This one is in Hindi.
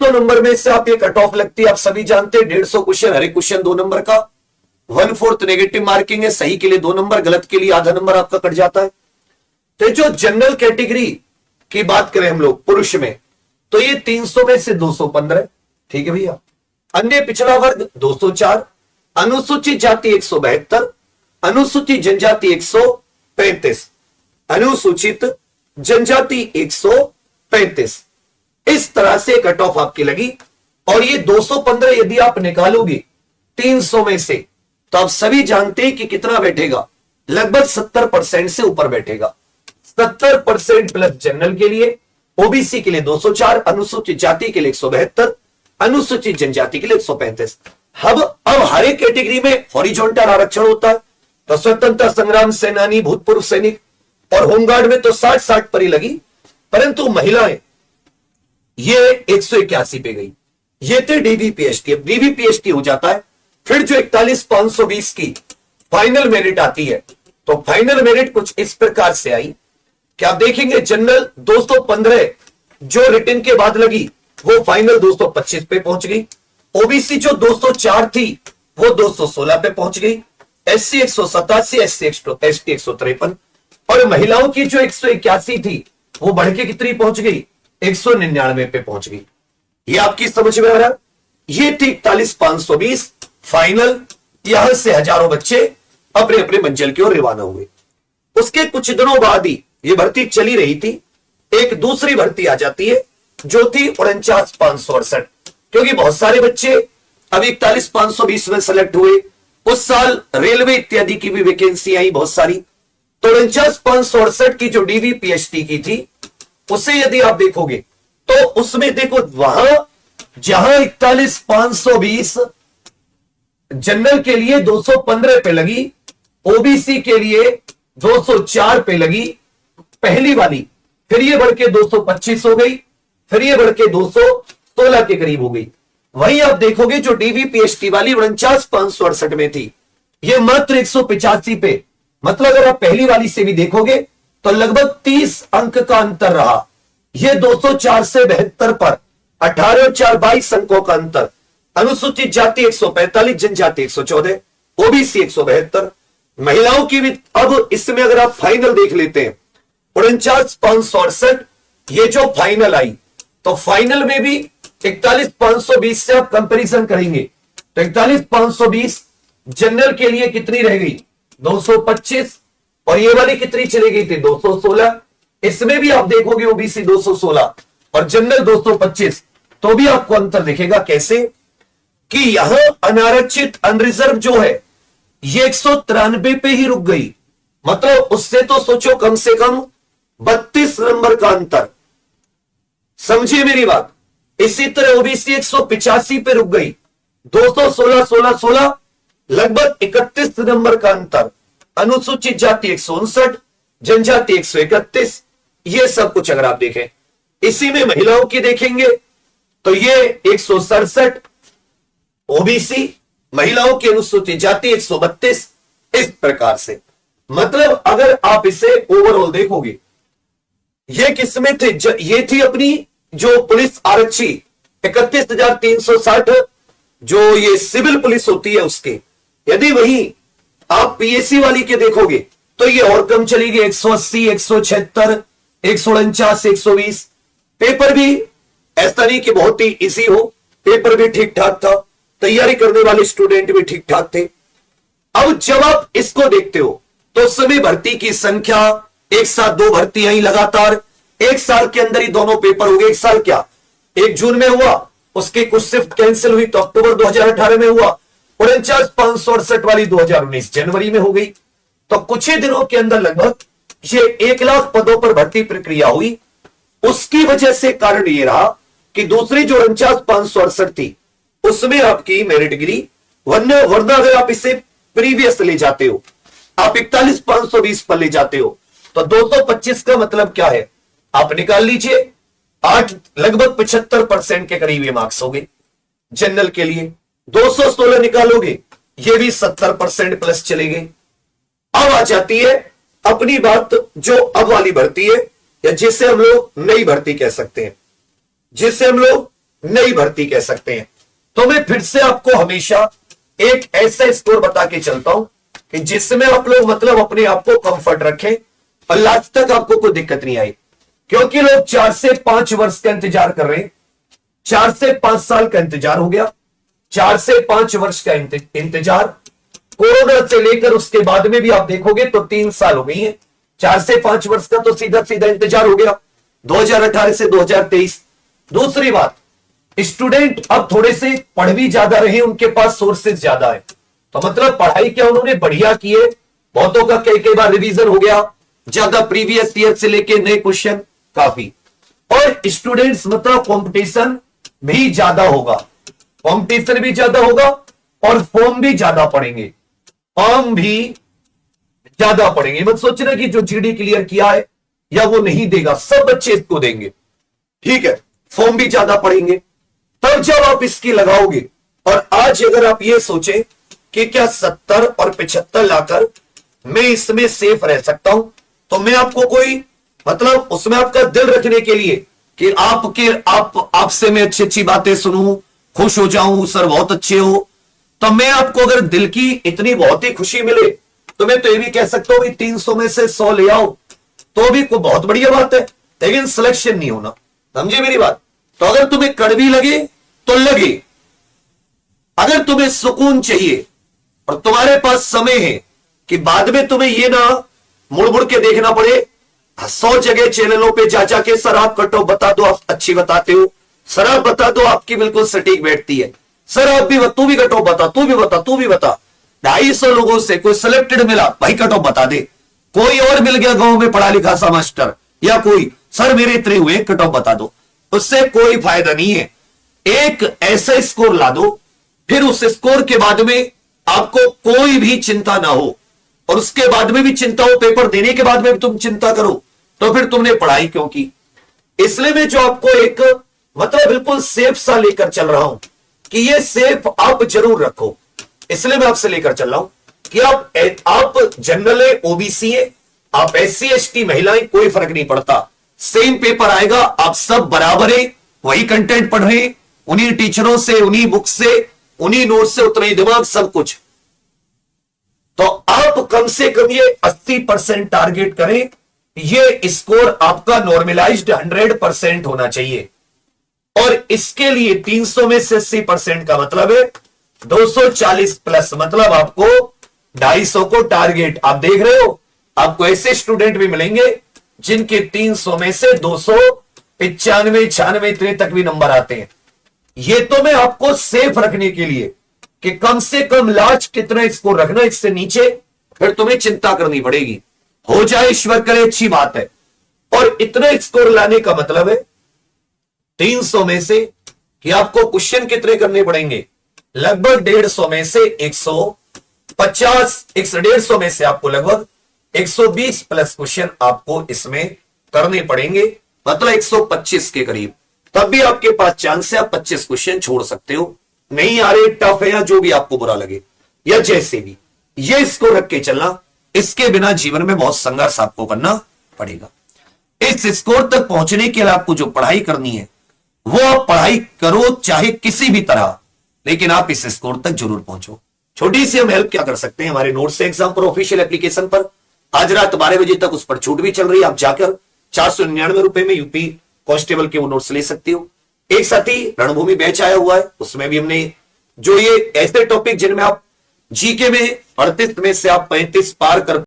100 नंबर में से आप ये कट ऑफ लगती है, आप सभी जानते हैं 150 क्वेश्चन, हर एक क्वेश्चन 2 नंबर का, 1/4 नेगेटिव मार्किंग है, सही के लिए 2 नंबर, गलत के लिए आधा नंबर आपका कट जाता है। तो जो जनरल कैटेगरी की बात करें हम लोग पुरुष में, तो ये 300 में से 215, ठीक है भैया। अन्य पिछड़ा वर्ग 204, अनुसूचित जाति 172, अनुसूचित जनजाति 135, अनुसूचित जनजाति 135। इस तरह से कट ऑफ आपकी लगी। और ये 215 यदि आप निकालोगे 300 में से, तो आप सभी जानते हैं कि कितना बैठेगा, लगभग 70% से ऊपर बैठेगा। 70% प्लस जनरल के लिए, ओबीसी के लिए 204, अनुसूचित जाति के लिए 172, अनुसूचित जनजाति के लिए 135। अब हर एक कैटेगरी में हॉरिजॉन्टल आरक्षण होता है। तो स्वतंत्रता संग्राम सेनानी, भूतपूर्व सैनिक और होमगार्ड में तो 60-60 पर ही लगी, परंतु महिलाएं ये 181 पे गई। ये थे डीवीपीएसटी। अब डीवीपीएसटी हो जाता है, फिर जो 41,520 की फाइनल मेरिट आती है, तो फाइनल मेरिट कुछ इस प्रकार से आई कि आप देखेंगे जनरल 215 जो रिटन के बाद लगी वो फाइनल 225 पे पहुंच गई। ओबीसी जो 204 थी वो 216 पे पहुंच गई। एससी 187, एसटी 153, और महिलाओं की जो 181 थी वो बढ़ के कितनी पहुंच गई, 199 पे पहुंच गई। ये आपकी समझ में आ रहा है। ये थी 41,520 फाइनल। यहां से हजारों बच्चे अपने अपने मंजिल की ओर रवाना हुए। उसके कुछ दिनों बाद ही ये भर्ती चली रही थी, एक दूसरी भर्ती आ जाती है जो थी 49,568, क्योंकि बहुत सारे बच्चे अब 41,520 में सेलेक्ट हुए। उस साल रेलवे इत्यादि की भी वैकेंसी आई बहुत सारी। तो 49,568 की जो डीवीपीएसटी की थी, उसे यदि आप देखोगे तो उसमें देखो वहां जहां 41,520 जनरल के लिए 215 पे लगी, ओबीसी के लिए 204 पे लगी पहली वाली, फिर ये बढ़ के 225 हो गई, फिर ये बढ़ के 216 के करीब हो गई। वहीं आप देखोगे जो डीवीपीएसटी वाली 49,568 में थी, ये मात्र 185 पे, मतलब अगर आप पहली वाली से भी देखोगे तो लगभग 30 अंक का अंतर रहा। ये 204 से 72 पर 18 और 4 22 अंकों का अंतर। अनुसूचित जाति 145, जनजाति 114, ओबीसी 172। महिलाओं की भी अब इसमें अगर आप फाइनल देख लेते हैं 49,568, ये जो फाइनल आई, तो फाइनल में भी 41,520 से आप कंपैरिजन करेंगे तो 41,520 जनरल के लिए कितनी रह गई, 225, और ये वाली कितनी चली गई थी, 216। इसमें भी आप देखोगे ओबीसी 216 और जनरल 225, तो भी आपको अंतर दिखेगा। कैसे कि यहां अनारक्षित अनरिजर्व जो है ये 193 पे ही रुक गई, मतलब उससे तो सोचो कम से कम 32 नंबर का अंतर। समझिए मेरी बात। इसी तरह ओबीसी 185 पे रुक गई, 216 16 16, लगभग 31 नंबर का अंतर। अनुसूचित जाति 159, जनजाति 131, ये सब कुछ अगर आप देखें। इसी में महिलाओं की देखेंगे तो ये 167, ओबीसी, महिलाओं की अनुसूचित जाति 132, इस प्रकार से। मतलब अगर आप इसे ओवरऑल देखोगे, ये किसमें थे, ये थी अपनी जो पुलिस आरक्षी 31,360, जो ये सिविल पुलिस होती है उसके। यदि वही आप पीएससी वाली के देखोगे तो ये और कम चली गई, 180, 176, 149, 120। पेपर भी ऐसा नहीं कि बहुत ही इजी हो, पेपर भी ठीक ठाक था, तैयारी करने वाले स्टूडेंट भी ठीक ठाक थे। अब जब आप इसको देखते हो तो उस समय भर्ती की संख्या एक साथ 2 भर्ती आई लगातार, एक साल के अंदर ही दोनों पेपर हो गए। एक साल क्या, 1 जून में हुआ, उसके कुछ शिफ्ट कैंसिल हुई तो अक्टूबर 2018 में हुआ, 49,568 वाली 2019 जनवरी में हो गई। तो कुछ ही दिनों के अंदर लगभग ये 1 लाख पदों पर भर्ती प्रक्रिया हुई। उसकी वजह से कारण ये रहा कि दूसरी जो 49,568 थी उसमें आपकी मेरिट गिरी, वरना अगर आप इसे प्रीवियस ले जाते हो, आप 41,520 पर ले जाते हो, तो 225 का मतलब क्या है, आप निकाल लीजिए 8, लगभग 75% के करीब ये मार्क्स हो गए जनरल के लिए। 216 निकालोगे ये भी 70% प्लस चले गए। अब आ जाती है अपनी बात जो अब वाली भर्ती है, या जिसे हम लोग नई भर्ती कह सकते हैं, जिसे हम लोग नई भर्ती कह सकते हैं। तो मैं फिर से आपको हमेशा एक ऐसा स्कोर बता के चलता हूं कि जिसमें आप लोग मतलब अपने आप को कंफर्ट रखें और लास्ट तक आपको कोई दिक्कत नहीं आई, क्योंकि लोग 4 से 5 वर्ष का इंतजार कर रहे हैं। 4 से 5 साल का इंतजार हो गया, 4 से 5 वर्ष का इंतजार, कोरोना से लेकर उसके बाद में भी आप देखोगे तो 3 साल हो गई है। 4 से 5 वर्ष का तो सीधा सीधा इंतजार हो गया 2018 से 2023। दूसरी बात, स्टूडेंट अब थोड़े से पढ़ भी ज्यादा रहे, उनके पास सोर्सेज ज्यादा है, तो मतलब पढ़ाई क्या उन्होंने बढ़िया की है। बहुतों का कई बार रिवीजन हो गया, ज्यादा प्रीवियस ईयर से लेके नए क्वेश्चन काफी, और स्टूडेंट्स मतलब कंपटीशन भी ज्यादा होगा, कंपटीशन भी ज्यादा होगा और फॉर्म भी ज्यादा पड़ेंगे, फॉर्म भी ज्यादा पड़ेंगे। मत सोचना कि जो जीडी क्लियर किया है या वो नहीं देगा, सब बच्चे इसको देंगे, ठीक है। फॉर्म भी ज्यादा पड़ेंगे, तब जब आप इसकी लगाओगे। और आज अगर आप ये सोचें कि क्या 70 और 75 लाकर मैं इसमें सेफ रह सकता हूं, तो मैं आपको कोई मतलब उसमें आपका दिल रखने के लिए कि आपसे मैं अच्छी अच्छी बातें सुनूं, खुश हो जाऊं, सर बहुत अच्छे हो, तो मैं आपको अगर दिल की इतनी बहुत ही खुशी मिले तो मैं तो ये भी कह सकता हूं कि 300 में से 100 ले आओ तो भी कोई बहुत बढ़िया बात है, लेकिन सिलेक्शन नहीं होना, समझे मेरी बात। तो अगर तुम्हें कड़वी लगे तो लगे, अगर तुम्हें सुकून चाहिए और तुम्हारे पास समय है कि बाद में तुम्हें ये ना मुड़ मुड़ के देखना पड़े 100 जगह चैनलों पे जा जाके सर आप कट ऑफ बता दो, आप अच्छी बताते हो, सर आप बता दो आपकी बिल्कुल सटीक बैठती है, सर आप भी तू भी कट ऑफ बता, तू भी बता, तू भी बता। 250 लोगों से कोई सिलेक्टेड मिला, भाई कट ऑफ बता दे। कोई और मिल गया गांव में पढ़ा लिखा सा मास्टर या कोई, सर मेरे इतने हुए कट ऑफ बता दो, उससे कोई फायदा नहीं है। एक ऐसा स्कोर ला दो, फिर उस स्कोर के बाद में आपको कोई भी चिंता ना हो, और उसके बाद में भी चिंता हो, पेपर देने के बाद में भी तुम चिंता करो, तो फिर तुमने पढ़ाई क्यों की। इसलिए मैं जो आपको एक मतलब बिल्कुल सेफ सा लेकर चल रहा हूं कि ये सेफ आप जरूर रखो, इसलिए मैं आपसे लेकर चल रहा हूं कि आप जनरल है, ओबीसी है, आप SC ST महिलाएं, कोई फर्क नहीं पड़ता, सेम पेपर आएगा, आप सब बराबर है, वही कंटेंट पढ़ रहे, उन्हीं टीचरों से, उन्हीं बुक से, उन्हीं नोट से, उतना ही दिमाग, सब कुछ। तो आप कम से कम ये 80% टारगेट करें, ये स्कोर आपका नॉर्मलाइज्ड 100% होना चाहिए। और इसके लिए 300 में से 80% का मतलब है 240 प्लस, मतलब आपको 250 को टारगेट। आप देख रहे हो, आपको ऐसे स्टूडेंट भी मिलेंगे जिनके 300 में से 295, 96 इतने तक भी नंबर आते हैं। ये तो मैं आपको सेफ रखने के लिए कि कम से कम लास्ट कितना स्कोर रखना, इससे नीचे फिर तुम्हें चिंता करनी पड़ेगी। हो जाए ईश्वर करे, अच्छी बात है। और इतना स्कोर लाने का मतलब है 300 में से कि आपको क्वेश्चन कितने करने पड़ेंगे, लगभग 150 में से 150, 150 में से आपको लगभग 120 प्लस क्वेश्चन आपको इसमें करने पड़ेंगे, मतलब 125 के करीब। तब भी आपके पास चांस है, आप 25 क्वेश्चन छोड़ सकते हो, नहीं आ रहे, टफ है, या जो भी आपको बुरा लगे, या जैसे भी, ये इसको रख के चलना। इसके बिना जीवन में बहुत संघर्ष आपको करना पड़ेगा। इस स्कोर तक पहुंचने के लिए आपको जो पढ़ाई करनी है वो आप पढ़ाई करो, चाहे किसी भी तरह, लेकिन आप इस स्कोर तक जरूर पहुंचो। छोटी सी हम हेल्प क्या कर सकते हैं, हमारे नोट्स एग्जाम पर ऑफिशियल एप्लीकेशन पर आज रात 12 बजे तक उस पर छूट भी चल रही है, आप जाकर 499 रुपए में यूपी कांस्टेबल के वो नोट्स ले सकते हो। एक साथ ही रणभूमि बैच आया हुआ है, उसमें भी हमने जो ये ऐसे टॉपिक जिनमें आप जीके में 38 में से आप 35 पार कर